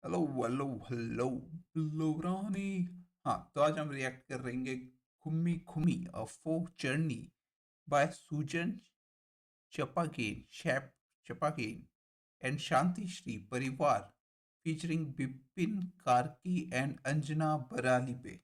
Hello hello hello hello Rani. हाँ, तो आज हम रिएक्ट कर रहे हैं Khummi Khumi a folk journey by Sujan Chapagain and Shanti Shree Pariwar featuring Bipin Karki and Anjana Barali पे।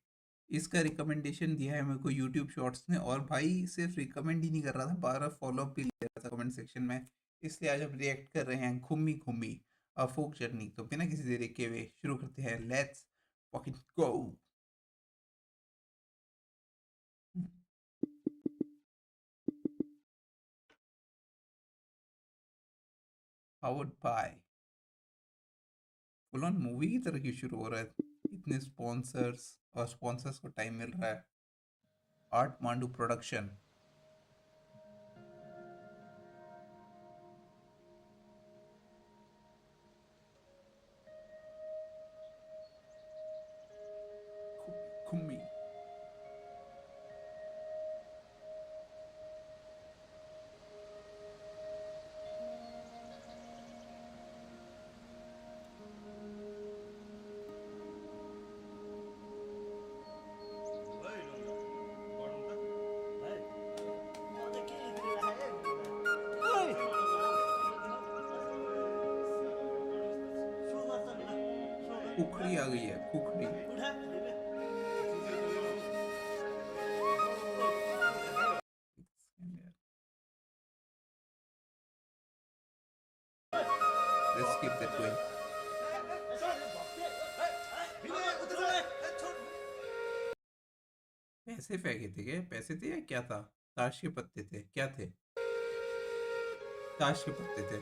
इसका रिकमेंडेशन दिया है मेरे को यूट्यूब शॉर्ट्स ने, और भाई सिर्फ रिकमेंड ही नहीं कर रहा था, 12 फॉलो अप भी ले रहा था कमेंट सेक्शन में। इसलिए आज हम रिएक्ट कर रहे हैं Khummi Khummi a folk journey. तो बिना किसी देरी के हुए शुरू करते हैं। Let's fucking go. Powered by full on movie की तरह क्यों शुरू हो रहा है? इतने स्पॉन्सर्स और स्पॉन्सर्स को टाइम मिल रहा है। Artmandu production. खुम्मी। खुखड़ी आ गई है, खुखड़ी। Let's keep that going. पैसे फेंके थे क्या? पैसे थे या क्या था? ताश के पत्ते थे, क्या थे? ताश के पत्ते थे।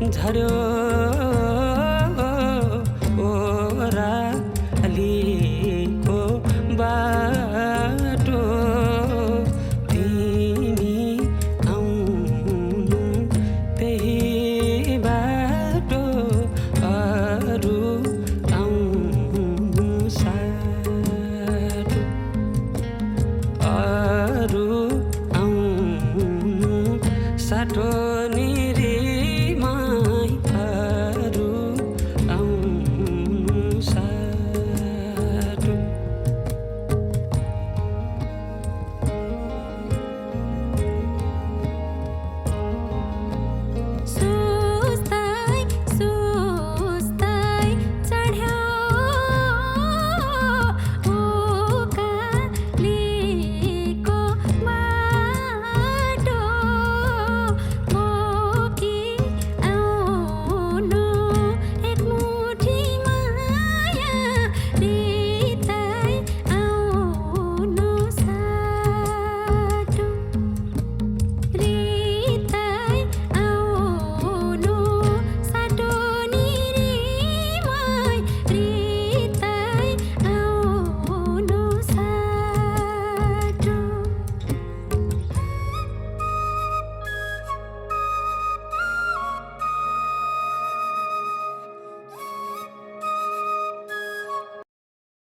झर्यो ओरालीको बाटो तिमी आउनु त्यही बाटो अरू आउनु साटो अरू आउनु साटो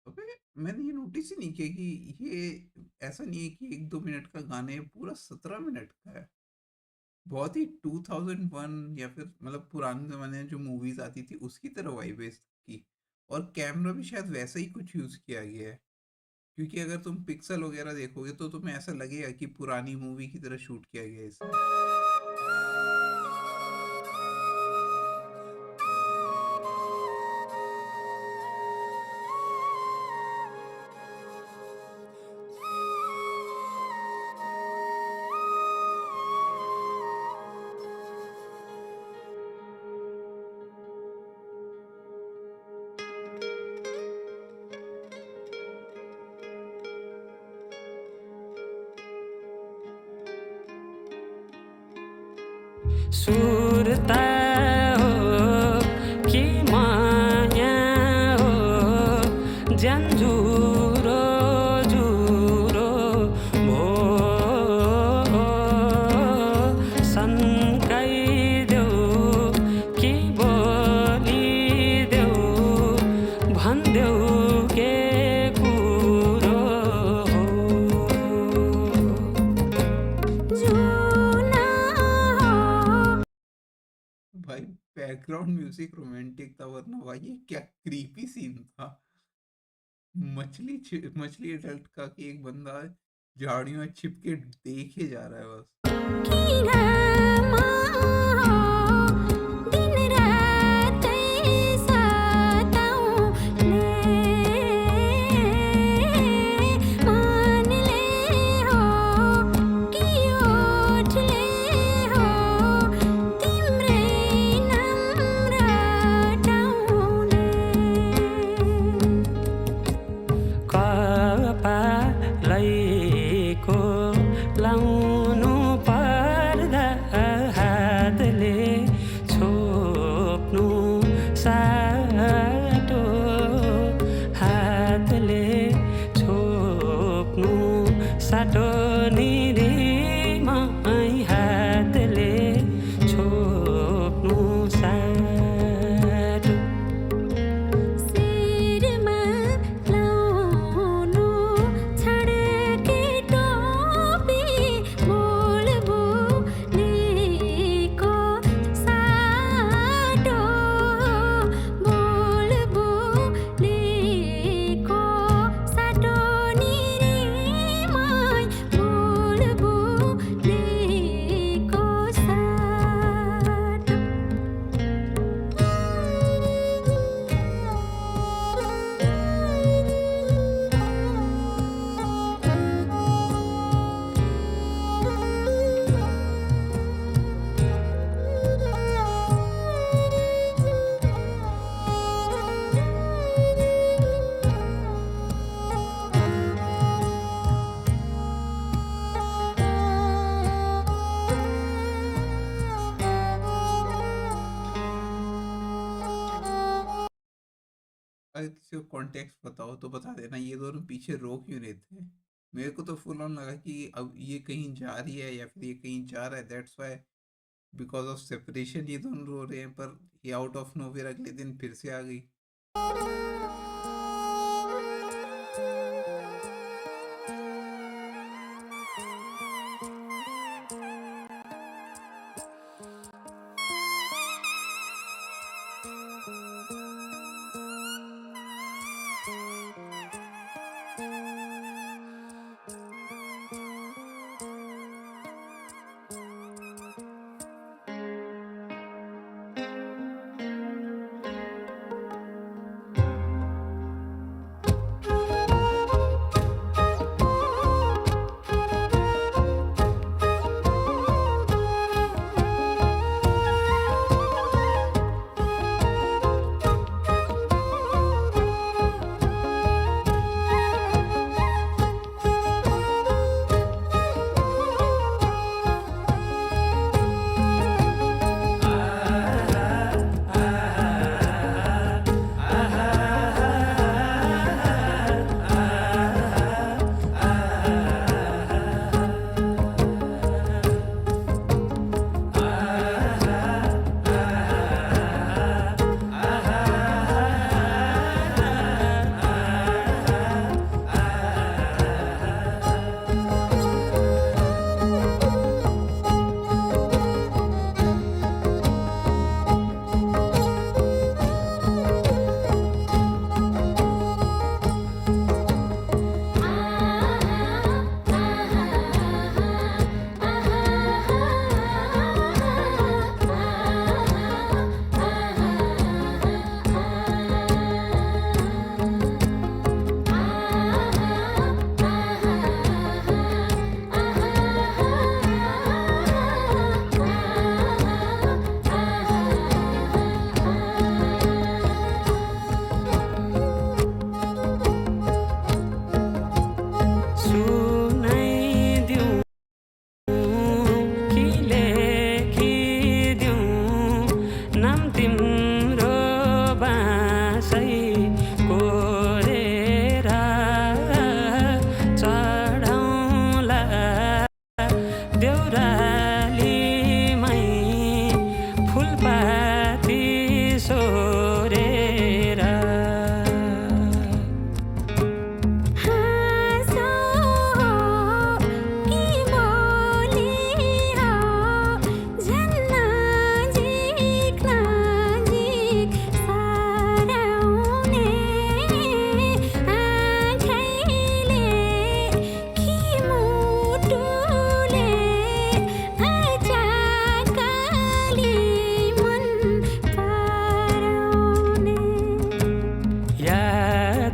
अबे, मैंने ये नोटिस ही नहीं किया कि ये ऐसा नहीं है कि 1-2 मिनट का गाना है, पूरा 17 मिनट का है। बहुत ही 2001 या फिर मतलब पुराने जमाने में जो मूवीज आती थी उसकी तरह वाइब है इसकी। और कैमरा भी शायद वैसा ही कुछ यूज किया गया है, क्योंकि अगर तुम पिक्सल वगैरह देखोगे तो तुम्हें ऐसा लगेगा कि पुरानी मूवी की तरह शूट किया गया है इसमें। सुर्ता हो कि माया हो ज्यान जुरो जुरो भो सन्काइदेऊ कि बोलिदेऊ भन्देऊ के कुरो हो जुना हो भाई बैकग्राउंड म्यूजिक रोमांटिक था, वरना भाई ये क्या क्रीपी सीन था। मछली अडल्ट का कि एक बंदा झाड़ियों में छिप के देखे जा रहा है बस। दिन रात सताऊं मान ले हो कि ओठ ले हो तिम्रै नम्रताउने कपालैको लाउनु पर्दा हातले छोप्नु साटो हातले छोप्नु साटो निरीमै हातले छोप्नु साटो सिरमा लाउनु छड्के टोपी बोल बोलेको साटो बोल बोलेको साटो निरीमै बोल बोलेको साटो अगर किसी को कॉन्टेक्स्ट बताओ तो बता देना ये दोनों पीछे रो क्यों रहे थे। मेरे को तो फुल ऑन लगा कि अब ये कहीं जा रही है या फिर ये कहीं जा रहा है, that's why because of separation ये दोनों रो रहे हैं, पर ये आउट ऑफ नोवेयर अगले दिन फिर से आ गई।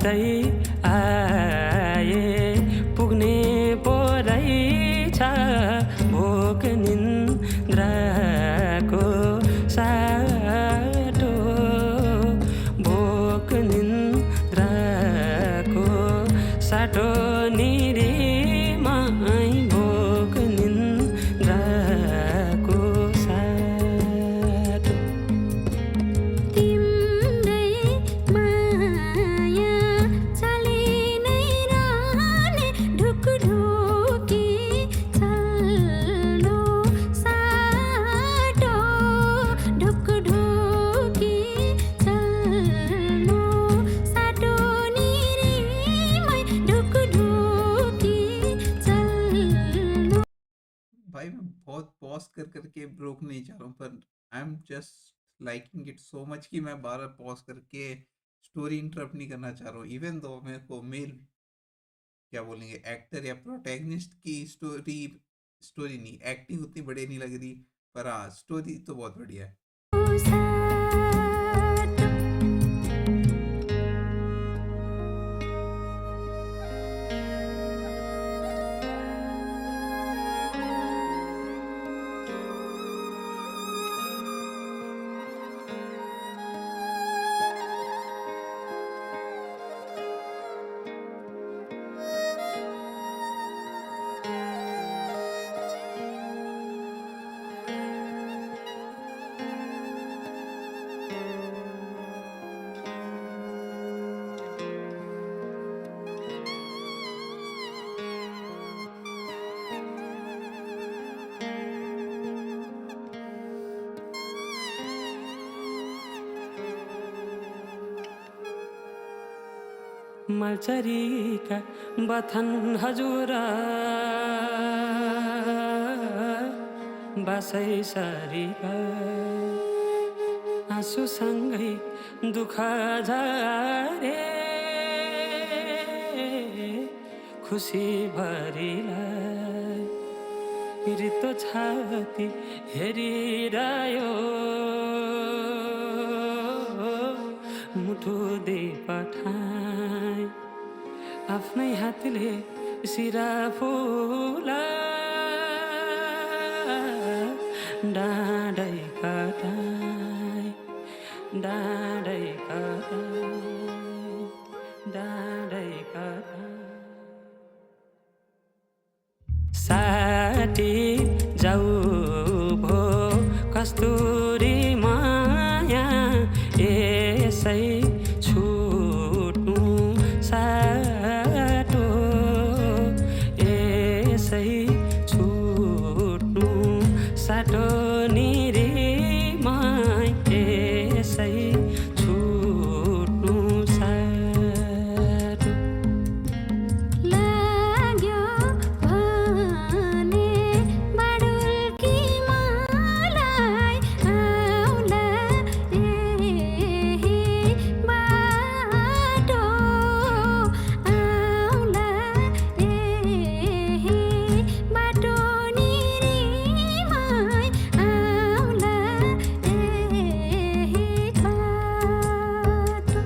चाहिँ आए पुग्ने पो रहेछ भोक निन्द्राको साटो भोक निन्द्राको साटो निरीमाई भोक निन्द्राको साटो तिम्रै माया चली नै रहने ढुकढुकी चल्लो साटो ढुकढुकी चल्लो साटो निरीमै ढुकढुकी चल्लो भाई मैं बहुत पॉज कर करके ब्रोक नहीं चाह रहा हूँ, पर I am just liking it so much कि मैं बार बार पॉज करके स्टोरी इंटरप्ट नहीं करना चाह रहा हूँ। इवन दो मेरे को मेल क्या बोलेंगे एक्टर या प्रोटैगनिस्ट की स्टोरी स्टोरी नहीं एक्टिंग उतनी बढ़िया नहीं लग रही, पर हाँ स्टोरी तो बहुत बढ़िया है। साटो मलचरीका बथन हजुर बासै सरीका आँसुसँगै दुःख झारे खुसी भरिलाई रित्तो छाती हेरिरह्यो मुटु दे पठाए आफ्नै हातले सिरा फुला डाँडै कटाए डाँडै कटाए डाँडै कटाए साटी जाऊ भो कस्तुरी माया यसै छुट्नु साटो यसै छुट्नु साटो निरीमाई यसै छुट्नु साटो लाग्यो भने बाडुल्की मलाई आउला यही बाटो आउला यही बाटो निरीमाई आउला यही बाटो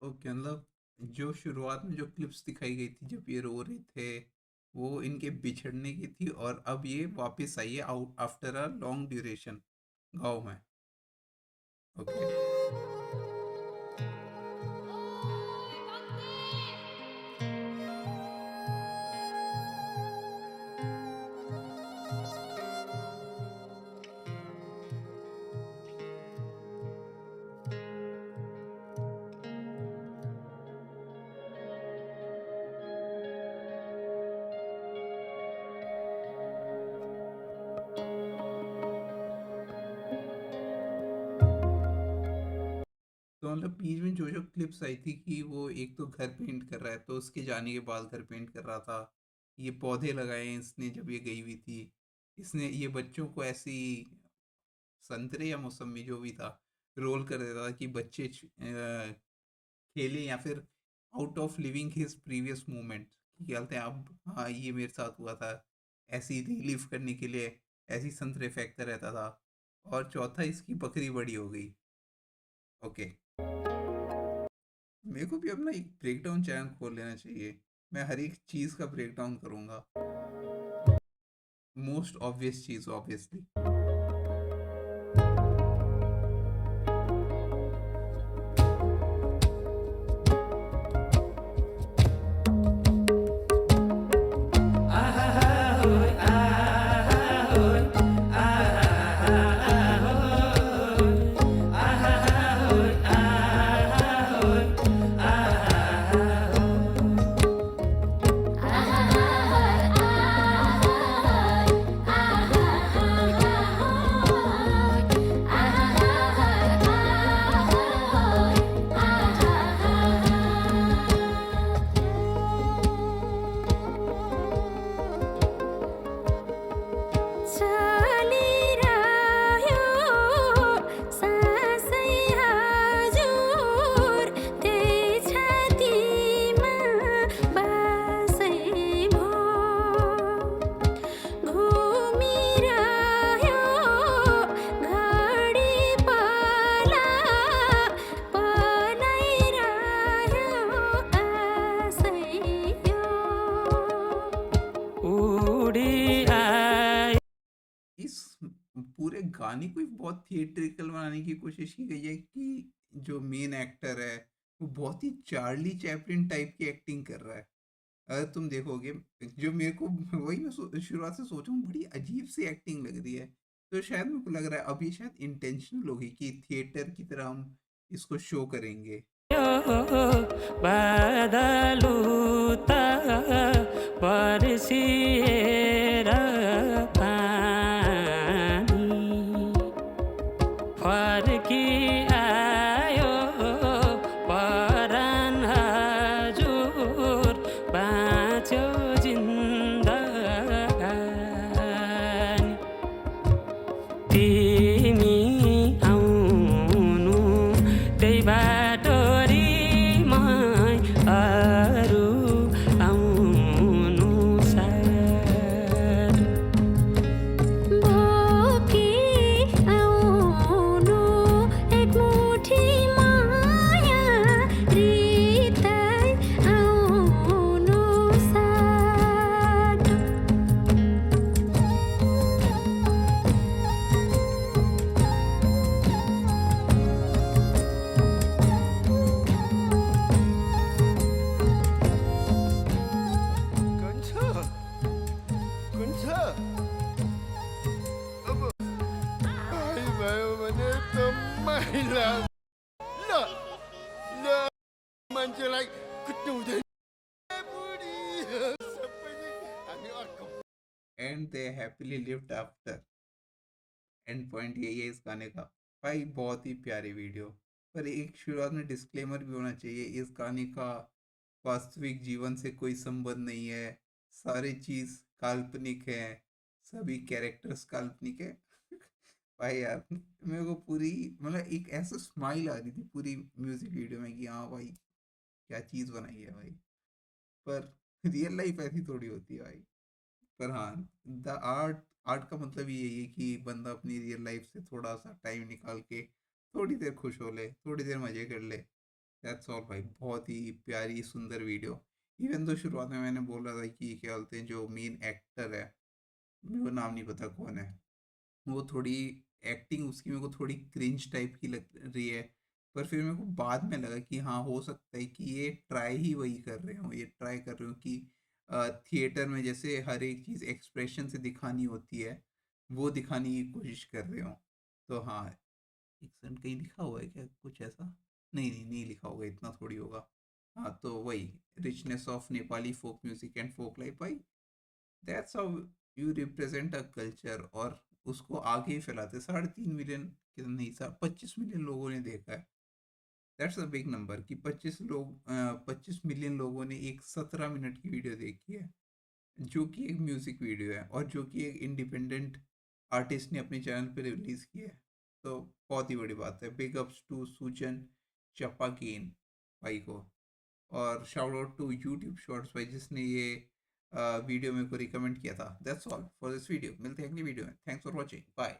ओके, मतलब जो शुरुआत में जो क्लिप्स दिखाई गई थी जब ये रो रहे थे वो इनके बिछड़ने की थी, और अब ये वापस आई है out after a long duration गाँव में। ओके, तो मतलब बीच में जो क्लिप्स आई थी कि वो एक तो घर पेंट कर रहा है, तो उसके जाने के बाद घर पेंट कर रहा था। ये पौधे लगाए हैं इसने जब ये गई हुई थी। इसने ये बच्चों को ऐसी संतरे या मौसमी जो भी था रोल कर देता था कि बच्चे खेलें, या फिर out of living his previous moment कि क्या बोलते हैं अब, हाँ ये मेरे साथ हुआ था, ऐसी रिलीव करने के लिए ऐसी संतरे फेंकता रहता था। और चौथा, इसकी बकरी बड़ी हो गई। ओके, मेरे को भी अपना एक ब्रेक डाउन चैनल खोल लेना चाहिए। मैं हर एक चीज़ का ब्रेक डाउन करूँगा, मोस्ट ऑब्वियस चीज़ ऑब्वियसली। चलिरह्यो सासै हजुर त्यही छातीमा बासै भो घुमिरह्यो घडी पला पलाइरह्यो आशै यो उडी आए इस पूरे गाने को ही बहुत थिएट्रिकल बनाने की कोशिश की गई है कि जो मेन एक्टर है वो बहुत ही चार्ली चैपलिन टाइप की एक्टिंग कर रहा है। अगर तुम देखोगे, जो मेरे को वही मैं शुरुआत से सोचा हूँ, बड़ी अजीब सी एक्टिंग लग रही है। तो शायद मेरे को लग रहा है अब ये शायद इंटेंशनल होगी कि थिएटर की तरह हम इसको शो करेंगे। बादलुता बर्सिएर पानी फर्की आयो परान हजुर बाँच्यो जिन्दगानी तिमी आउनु त्यही बाटोरीमै अरू आउनु सार बोकी आउनु एक मुठी माया हृदय आउनु साट कंछ कंछ अब आई भयो भने त महिला ल ल मान्छेलाई कुट्नु हुँदैन बुढी सबैले हामी अर्को and they happily lived after. And point यही है इस गाने का। भाई बहुत ही प्यारी वीडियो, पर एक शुरुआत में डिस्क्लेमर भी होना चाहिए, इस गाने का वास्तविक जीवन से कोई संबंध नहीं है। सारी चीज़ काल्पनिक है, सभी कैरेक्टर्स काल्पनिक है। भाई यार, मेरे को पूरी मतलब एक ऐसा स्माइल आ रही थी पूरी म्यूजिक वीडियो में कि हाँ भाई क्या चीज़ बनाई है भाई। पर रियल लाइफ ऐसी थोड़ी होती है भाई। पर हाँ, द आर्ट आर्ट का मतलब ही यही है कि बंदा अपनी रियल लाइफ से थोड़ा सा टाइम निकाल के थोड़ी देर खुश हो ले, थोड़ी देर मजे कर ले। दैट्स ऑल भाई। बहुत ही प्यारी सुंदर वीडियो। इवन तो शुरुआत में मैंने बोला था कि क्या बोलते हैं जो मेन एक्टर है, मेरे को नाम नहीं पता कौन है, वो थोड़ी एक्टिंग उसकी मेरे को थोड़ी क्रिंज टाइप की लग रही है। पर फिर मेरे को बाद में लगा कि हाँ हो सकता है कि ये ट्राई ही वही कर रहे हो, ये ट्राई कर रहे हो कि थिएटर में जैसे हर एक चीज़ एक्सप्रेशन से दिखानी होती है, वो दिखाने की कोशिश कर रहे हो। तो हाँ, एक सेकंड, कहीं लिखा हुआ है क्या कुछ ऐसा? नहीं नहीं नहीं लिखा होगा, इतना थोड़ी होगा। हाँ तो वही, richness of Nepali folk music and folk life भाई, that's how you represent a culture. और उसको आगे ही फैलाते। 3.5 मिलियन, कितना नहीं, 25 मिलियन लोगों ने देखा है। दैट्स अ बिग नंबर कि 25 मिलियन लोगों ने एक 17 मिनट की वीडियो देखी है, जो कि एक म्यूज़िक वीडियो है और जो कि एक इंडिपेंडेंट आर्टिस्ट ने अपने चैनल पे रिलीज़ किया है। तो बहुत ही बड़ी बात है। बिग अप्स टू सुजन चपाकीन भाई को, और shout out to YouTube shorts भाई जिसने ये वीडियो मेरे को रिकमेंड किया था। That's all for this video. मिलते हैं अगली वीडियो में। Thanks for watching. बाय।